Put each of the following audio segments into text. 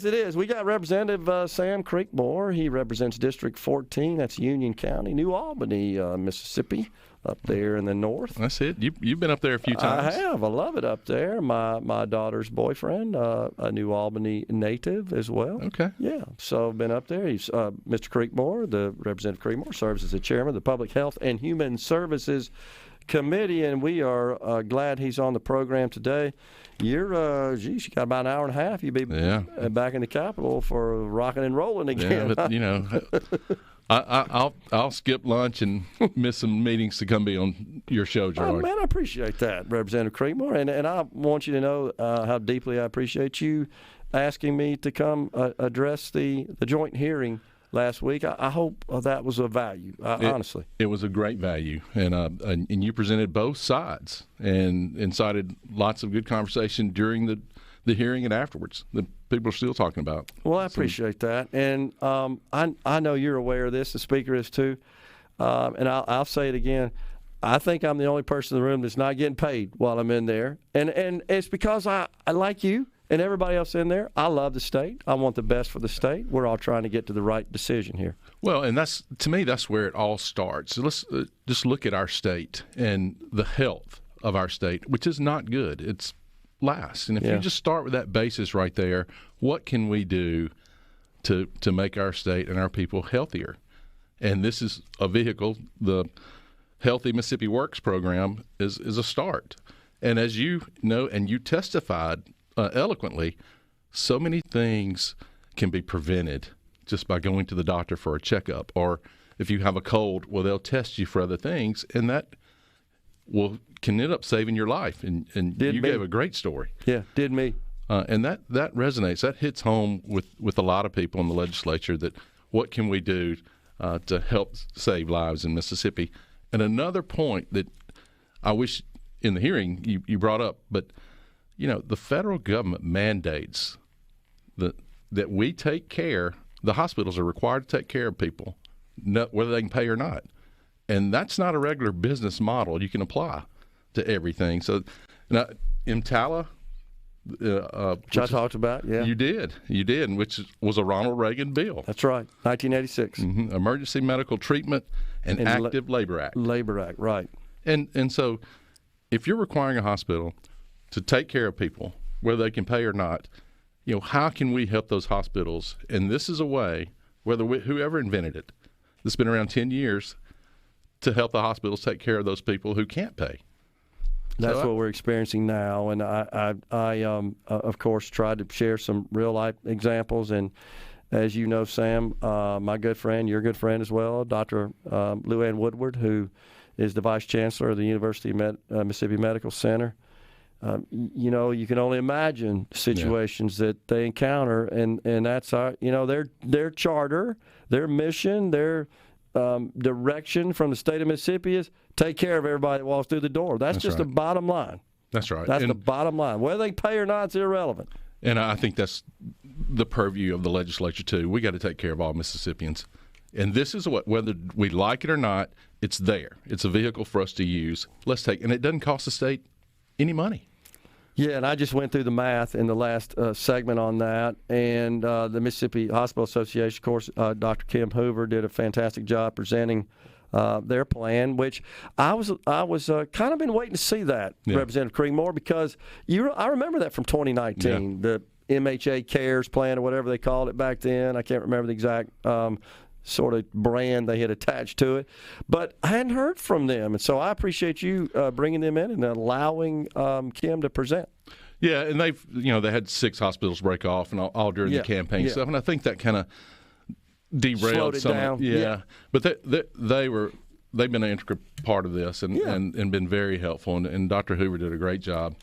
It is. We got Representative Sam Creekmore. He represents District 14. That's Union County, New Albany, Mississippi, up there in the north. That's it. You've been up there a few times. I have. I love it up there. My daughter's boyfriend, a New Albany native as well. Okay. Yeah. So I've been up there. He's Mr. Creekmore, the Representative Creekmore, serves as the chairman of the Public Health and Human Services Committee, and we are glad he's on the program today. You're, you got about an hour and a half. You'll be back in the Capitol for rocking and rolling again. Yeah, but, you know, I'll skip lunch and miss some meetings to come be on your show, Gerard. Oh, man, I appreciate that, Representative Creekmore, and I want you to know how deeply I appreciate you asking me to come address the joint hearing last week. I hope that was of value, honestly. It was a great value, and you presented both sides and incited lots of good conversation during the hearing and afterwards that people are still talking about. Well, I appreciate that, and I know you're aware of this. The speaker is too, and I'll say it again. I think I'm the only person in the room that's not getting paid while I'm in there, and it's because I like you and everybody else in there. I love the state. I want the best for the state. We're all trying to get to the right decision here. Well, and to me, that's where it all starts. So let's just look at our state and the health of our state, which is not good. It's last. And if you just start with that basis right there, what can we do to make our state and our people healthier? And this is a vehicle. The Healthy Mississippi Works program is a start. And as you know, and you testified eloquently, so many things can be prevented just by going to the doctor for a checkup, or if you have a cold, well, they'll test you for other things, and that can end up saving your life. And you gave a great story. Yeah, did me. And that resonates. That hits home with a lot of people in the legislature. That what can we do to help save lives in Mississippi? And another point that I wish in the hearing you brought up, but you know, the federal government mandates that we take care. The hospitals are required to take care of people, whether they can pay or not. And that's not a regular business model you can apply to everything. So, EMTALA, which I talked about, yeah. You did, and which was a Ronald Reagan bill. That's right, 1986. Mm-hmm. Emergency Medical Treatment and Active Labor Act. Labor Act, right. And so if you're requiring a hospital to take care of people, whether they can pay or not, you know, how can we help those hospitals? And this is a way, whoever invented it, this has been around 10 years, to help the hospitals take care of those people who can't pay. That's what we're experiencing now, and I of course, tried to share some real-life examples. And as you know, Sam, my good friend, your good friend as well, Dr. Luan Woodward, who is the Vice Chancellor of the University of Mississippi Medical Center, you know, you can only imagine situations that they encounter, and that's their charter, their mission, their direction from the state of Mississippi is take care of everybody that walks through the door. That's just the bottom line. That's right. That's the bottom line. Whether they pay or not, it's irrelevant. And I think that's the purview of the legislature too. We got to take care of all Mississippians. And this is whether we like it or not, it's there. It's a vehicle for us to use. And it doesn't cost the state any money. Yeah, and I just went through the math in the last segment on that, and the Mississippi Hospital Association, of course, Dr. Kim Hoover did a fantastic job presenting their plan, which I was kind of been waiting to see that, Representative Creekmore, because I remember that from 2019, the MHA Cares plan or whatever they called it back then. I can't remember the exact sort of brand they had attached to it, but I hadn't heard from them, and so I appreciate you bringing them in and allowing Kim to present. Yeah, and they had 6 hospitals break off and all during the campaign stuff, and I think that kind of derailed some down. But they've been an integral part of this and been very helpful, and Dr. Hoover did a great job.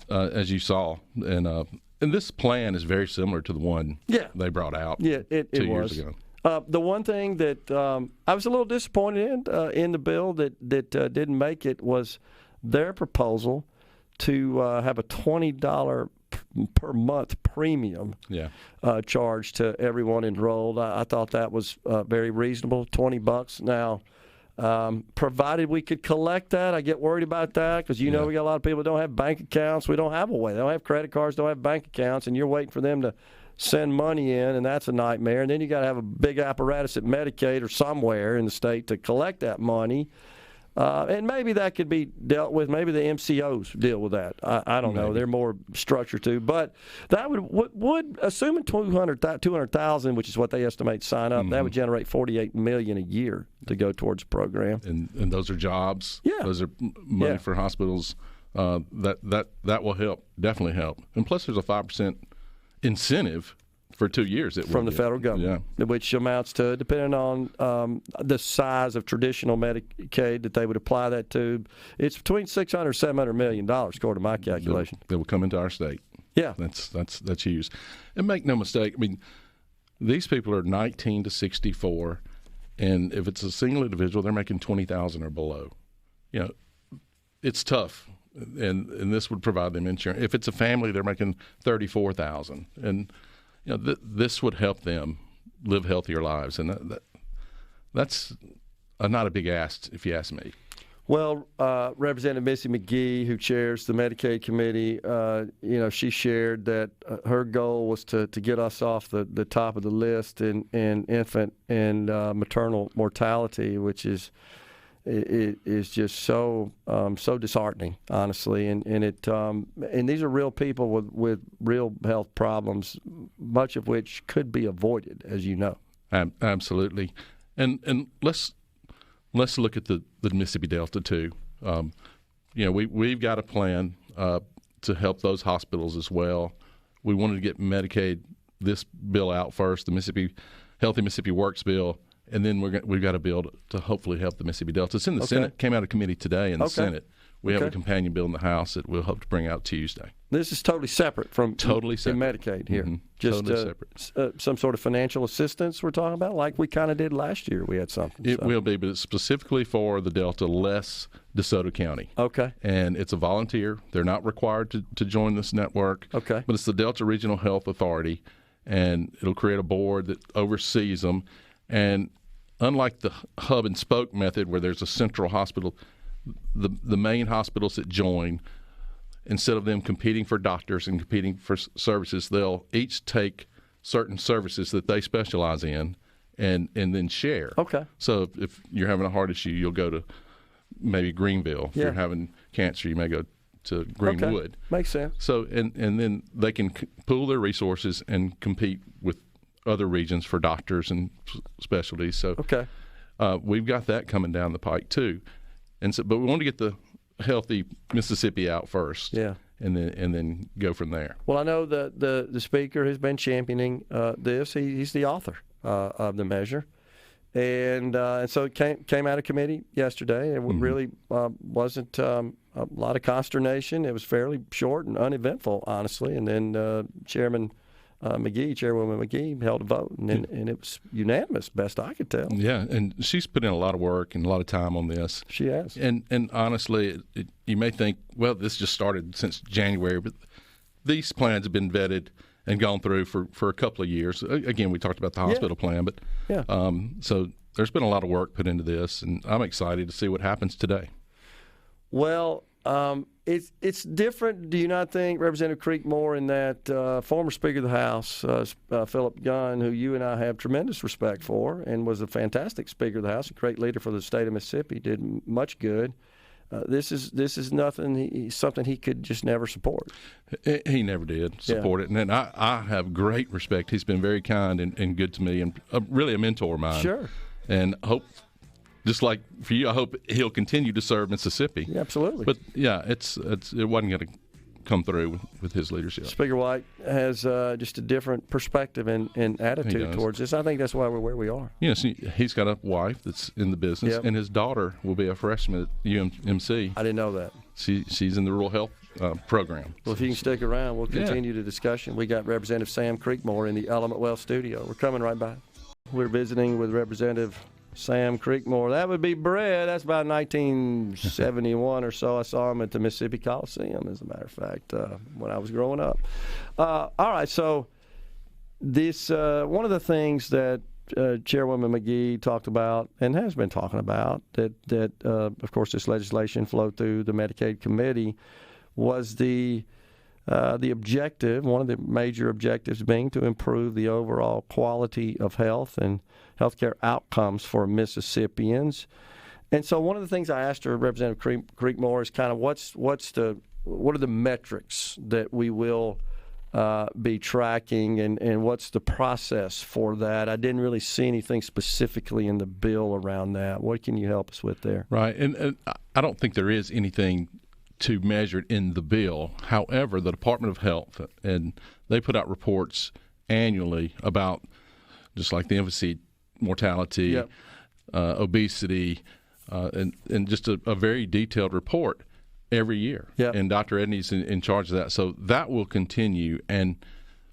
As you saw, and this plan is very similar to the one they brought out 2 years ago. The one thing that I was a little disappointed in the bill that didn't make it was their proposal to have a $20 per month premium charge to everyone enrolled. I thought that was very reasonable, $20 now. Provided we could collect that, I get worried about that because we got a lot of people that don't have bank accounts. We don't have a way. They don't have credit cards, don't have bank accounts, and you're waiting for them send money in, and that's a nightmare. And then you got to have a big apparatus at Medicaid or somewhere in the state to collect that money. And maybe that could be dealt with. Maybe the MCOs deal with that. I don't know. They're more structured to. But that would assuming 200,000, which is what they estimate sign up, that would generate $48 million a year to go towards the program. And those are jobs. Yeah. Those are money for hospitals. That will help, definitely help. And plus, there's a 5% incentive for 2 years from the federal government, which amounts to, depending on the size of traditional Medicaid that they would apply that to, it's between $600 and $700 million, according to my calculation. That will come into our state. Yeah, that's huge. And make no mistake, I mean, these people are 19 to 64, and if it's a single individual, they're making $20,000 or below. You know, it's tough. And this would provide them insurance. If it's a family, they're making $34,000, and you know this would help them live healthier lives, and that's not a big ask, if you ask me. Well, Representative Missy McGee, who chairs the Medicaid committee, she shared that her goal was to get us off the top of the list in infant and maternal mortality, which is. It is just so disheartening, honestly, and these are real people with real health problems, much of which could be avoided, as you know. Absolutely, and let's look at the Mississippi Delta too. We've got a plan to help those hospitals as well. We wanted to get Medicaid this bill out first, the Healthy Mississippi Works bill. And then we've got a bill to hopefully help the Mississippi Delta. It's in the Senate. Came out of committee today in the Senate. We have a companion bill in the House that we'll hope to bring out Tuesday. This is totally separate from Medicaid here. Just totally separate. Some sort of financial assistance we're talking about, like we kind of did last year. We had something. It will be, but it's specifically for the Delta, less DeSoto County. Okay. And it's a volunteer. They're not required to join this network. Okay. But it's the Delta Regional Health Authority, and it'll create a board that oversees them. And unlike the hub and spoke method where there's a central hospital, the main hospitals that join, instead of them competing for doctors and competing for services, they'll each take certain services that they specialize in and then share. Okay. So if you're having a heart issue, you'll go to maybe Greenville. If you're having cancer, you may go to Greenwood. Okay. Makes sense. So and then they can pool their resources and compete with other regions for doctors and specialties. So we've got that coming down the pike too, but we want to get the Healthy Mississippi out first, and then go from there. Well, I know that the speaker has been championing this. He's the author of the measure, and so it came out of committee yesterday. It really wasn't a lot of consternation. It was fairly short and uneventful, honestly. And then Chairwoman McGee held a vote, and it was unanimous, best I could tell. Yeah, and she's put in a lot of work and a lot of time on this. She has. And honestly, you may think, well, this just started since January, but these plans have been vetted and gone through for a couple of years. Again, we talked about the hospital plan, but so there's been a lot of work put into this, and I'm excited to see what happens today. Well, it's different, do you not think, Representative Creekmore, in that former Speaker of the House, Philip Gunn, who you and I have tremendous respect for and was a fantastic Speaker of the House, a great leader for the state of Mississippi, did much good. This is something he could just never support. He never did support it, and then I have great respect. He's been very kind and good to me, and really a mentor of mine. Sure. And hope. Just like for you, I hope he'll continue to serve Mississippi. Yeah, absolutely. But yeah, it wasn't going to come through with his leadership. Speaker White has just a different perspective and attitude towards this. I think that's why we're where we are. Yes, he's got a wife that's in the business, and his daughter will be a freshman at UMC. I didn't know that. She's in the rural health program. Well, if you can stick around, we'll continue the discussion. We got Representative Sam Creekmore in the Element Well studio. We're coming right back. We're visiting with Representative Sam Creekmore. That would be Brett. That's about 1971 or so. I saw him at the Mississippi Coliseum, as a matter of fact, when I was growing up. All right, so this one of the things that Chairwoman McGee talked about and has been talking about that of course, this legislation flowed through the Medicaid committee was the the objective, one of the major objectives being to improve the overall quality of health and healthcare outcomes for Mississippians. And so one of the things I asked her, Representative Creekmore, is kind of what are the metrics that we will be tracking, and what's the process for that? I didn't really see anything specifically in the bill around that. What can you help us with there? Right, and I don't think there is anything to measure it in the bill. However, the Department of Health, and they put out reports annually about just like the infancy mortality, yep. Obesity, and just a very detailed report every year. Yep. And Dr. Edney's in charge of that. So that will continue. And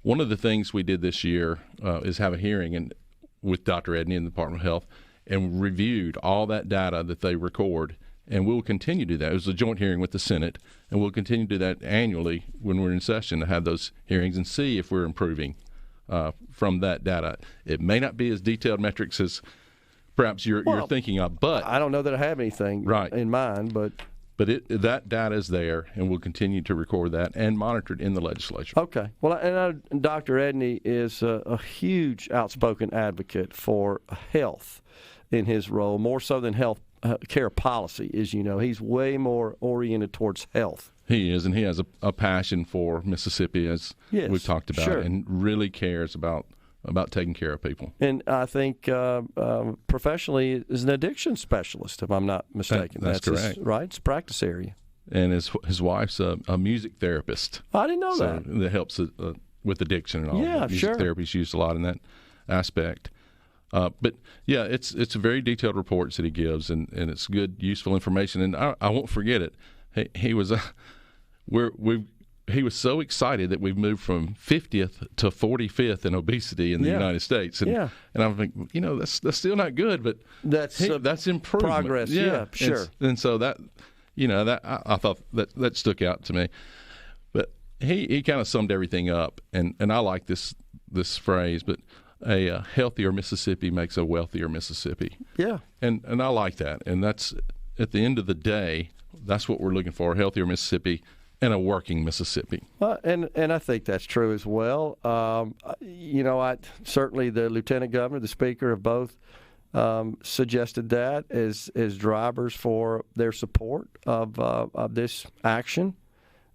one of the things we did this year is have a hearing with Dr. Edney and the Department of Health, and reviewed all that data that they record. And we'll continue to do that. It was a joint hearing with the Senate, and we'll continue to do that annually when we're in session, to have those hearings and see if we're improving from that data. It may not be as detailed metrics as perhaps you're thinking of, but I don't know that I have anything in mind, but that data is there, and we'll continue to record that and monitor it in the legislature. Okay. Well, and Dr. Edney is a huge outspoken advocate for health in his role, more so than health care policy. As you know, he's way more oriented towards health. He is, and he has a passion for Mississippi, as we've talked about, sure. and really cares about taking care of people. And I think professionally is an addiction specialist, if I'm not mistaken. That's correct. Right? It's a practice area. And his wife's a music therapist. I didn't know that. So that helps with addiction and all. Yeah, music therapy is used a lot in that aspect. But yeah, it's very detailed reports that he gives, and it's good, useful information. And I won't forget it. He was he was so excited that we've moved from 50th to 45th in obesity in the United States. And I'm thinking, that's still not good, but that's improvement. Progress. Yeah, sure. And so that I thought that stuck out to me. But he kind of summed everything up, and I like this phrase, but a healthier Mississippi makes a wealthier Mississippi. Yeah. And I like that. And that's, at the end of the day, that's what we're looking for, a healthier Mississippi and a working Mississippi. And I think that's true as well. Certainly the Lieutenant Governor, the Speaker have both suggested that as drivers for their support of this action.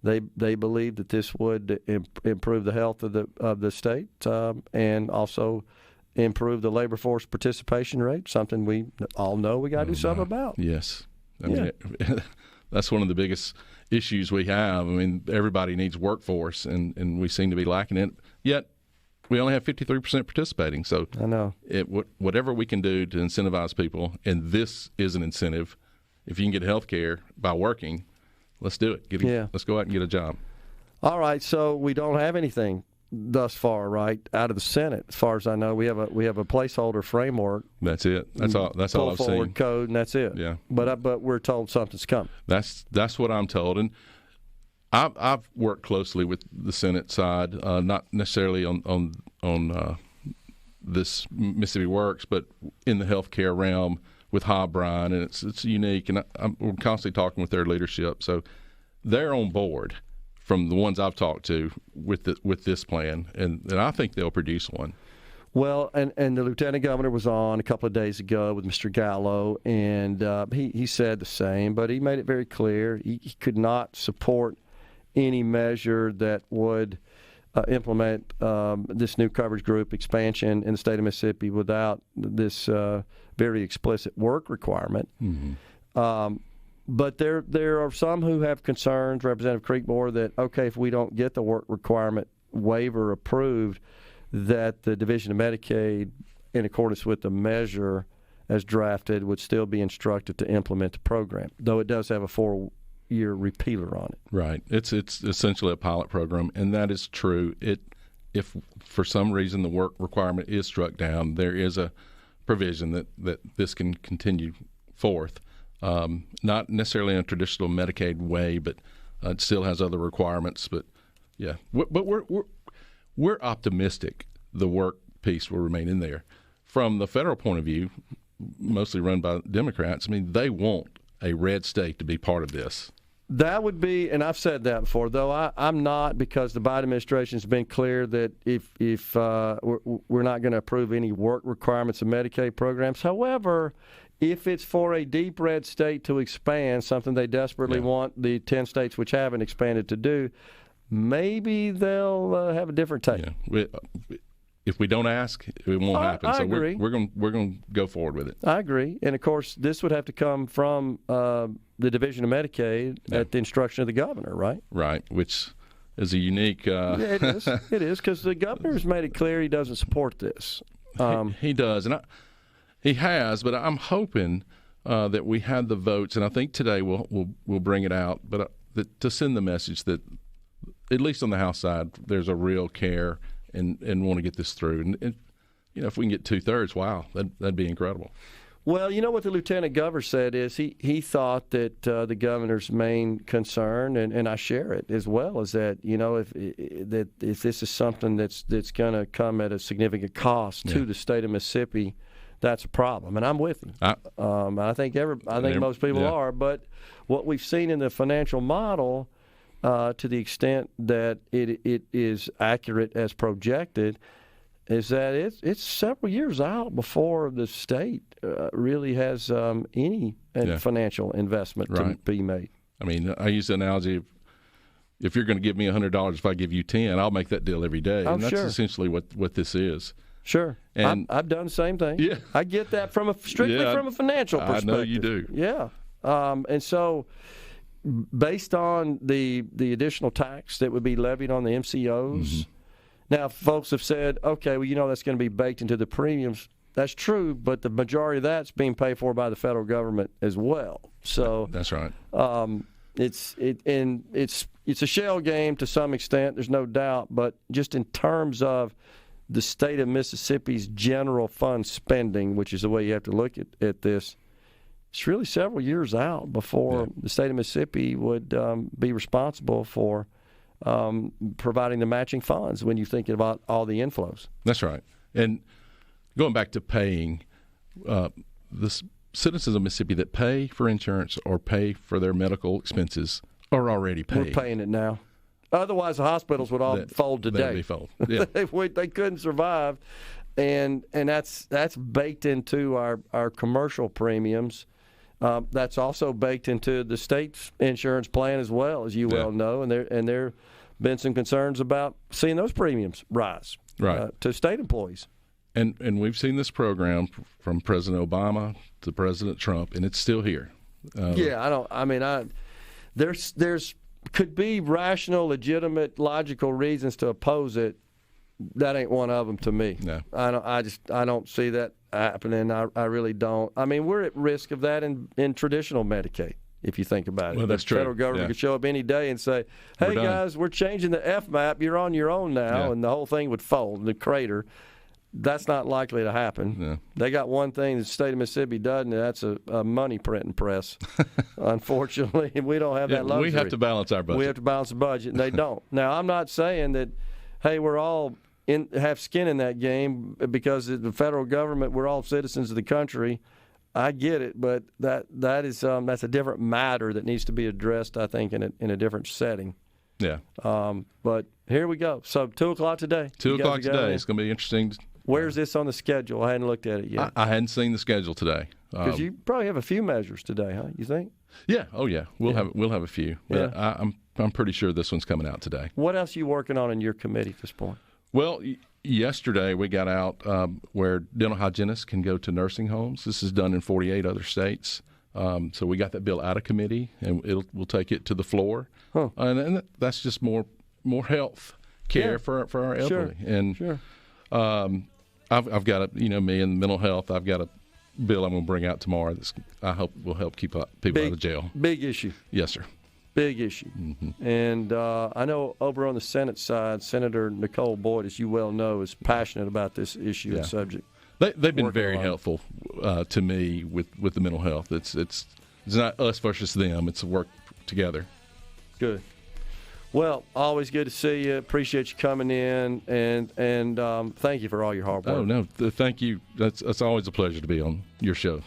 They believe that this would improve the health of the state and also improve the labor force participation rate, something we all know we got to do something about. Yes. I mean, that's one of the biggest issues we have. I mean, everybody needs workforce, and we seem to be lacking it. Yet we only have 53% participating. So I know whatever we can do to incentivize people, and this is an incentive. If you can get health care by working, let's do it. Let's go out and get a job. All right. So we don't have anything thus far, right, out of the Senate. As far as I know, we have a placeholder framework. That's it. That's all I've seen. Pull forward code, and that's it. Yeah. But we're told something's coming. That's what I'm told, and I've worked closely with the Senate side, not necessarily on this Mississippi Works, but in the healthcare realm with Bryan, and it's unique, and we're constantly talking with their leadership, so they're on board from the ones I've talked to with this plan, and I think they'll produce one. Well, and the Lieutenant Governor was on a couple of days ago with Mr. Gallo, and he said the same, but he made it very clear he could not support any measure that would implement this new coverage group expansion in the state of Mississippi without this very explicit work requirement. Mm-hmm. But there are some who have concerns, Representative Creekmore, that, okay, if we don't get the work requirement waiver approved, that the Division of Medicaid, in accordance with the measure as drafted, would still be instructed to implement the program, though it does have a 4-year repealer on it. Right. It's essentially a pilot program, and that is true. If for some reason the work requirement is struck down, there is a provision that this can continue forth. Not necessarily in a traditional Medicaid way, but it still has other requirements. But yeah, but we're optimistic the work piece will remain in there. From the federal point of view, mostly run by Democrats, I mean, they want a red state to be part of this. That would be, and I've said that before, though I'm not, because the Biden administration has been clear that if we're not going to approve any work requirements of Medicaid programs. However, if it's for a deep red state to expand, something they desperately want the 10 states which haven't expanded to do, maybe they'll have a different take. Yeah. If we don't ask, it won't happen. I so agree. we're going to go forward with it. I agree, and of course, this would have to come from the Division of Medicaid at the instruction of the governor, right? Right, which is a unique. Yeah, it is. It is, because the governor's made it clear he doesn't support this. He does, and he has. But I'm hoping that we had the votes, and I think today we'll bring it out. But to send the message that, at least on the House side, there's a real care. And want to get this through. And if we can get 2/3, wow, that'd be incredible. Well, you know what the lieutenant governor said is he thought that the governor's main concern, and I share it as well, is that if this is something that's going to come at a significant cost to the state of Mississippi, that's a problem. And I'm with him. I think most people are. But what we've seen in the financial model, to the extent that it is accurate as projected, is that it's several years out before the state really has any financial investment to be made. I mean, I use the analogy of, if you're going to give me $100, if I give you 10, I'll make that deal every day. And that's essentially what this is. Sure. And I've done the same thing. Yeah. I get that strictly from a financial perspective. I know you do. Yeah. And so, based on the additional tax that would be levied on the MCOs, now folks have said, okay, well, that's going to be baked into the premiums. That's true, but the majority of that's being paid for by the federal government as well. So that's right. It's a shell game to some extent. There's no doubt, but just in terms of the state of Mississippi's general fund spending, which is the way you have to look at this, it's really several years out before the state of Mississippi would be responsible for providing the matching funds when you think about all the inflows. That's right. And going back to paying, the citizens of Mississippi that pay for insurance or pay for their medical expenses are already paying. We're paying it now. Otherwise, the hospitals would all fold today. They'd be fold. Yeah. They couldn't survive, and that's baked into our commercial premiums. That's also baked into the state's insurance plan as well, as you well know, and there have been some concerns about seeing those premiums rise to state employees. And we've seen this program from President Obama to President Trump, and it's still here. There's could be rational, legitimate, logical reasons to oppose it. That ain't one of them to me. No. I don't see that happening. I really don't. I mean, we're at risk of that in traditional Medicaid, if you think about it. Well, that's true. The federal government could show up any day and say, hey, guys, we're changing the FMAP. You're on your own now, and the whole thing would fold, the crater. That's not likely to happen. No. They got one thing the state of Mississippi doesn't, and that's a money printing press. Unfortunately, we don't have that luxury. We have to balance our budget. We have to balance the budget, and they don't. Now, I'm not saying that, hey, we're all have skin in that game because the federal government, we're all citizens of the country. I get it, but that is that's a different matter that needs to be addressed, I think, in a different setting. Yeah. But here we go. So 2:00 today. 2:00 today. It's going to be interesting. Where's this on the schedule? I hadn't looked at it yet. I hadn't seen the schedule today. Because you probably have a few measures today, huh? You think? Yeah. Oh, yeah. We'll have a few. But I'm pretty sure this one's coming out today. What else are you working on in your committee at this point? Well, yesterday we got out where dental hygienists can go to nursing homes. This is done in 48 other states. So we got that bill out of committee, and we'll take it to the floor. Huh. And that's just more health care for our elderly. Sure. And I've got me in mental health. I've got a bill I'm going to bring out tomorrow that I hope will help keep people out of jail. Big issue. Yes, sir. Big issue. Mm-hmm. And I know over on the Senate side, Senator Nicole Boyd, as you well know, is passionate about this issue and subject. They've been very helpful to me with the mental health. It's not us versus them. It's a work together. Good. Well, always good to see you. Appreciate you coming in, and thank you for all your hard work. Oh, no, thank you. That's always a pleasure to be on your show.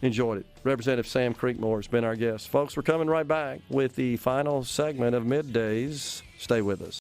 Enjoyed it. Representative Sam Creekmore has been our guest. Folks, we're coming right back with the final segment of Middays. Stay with us.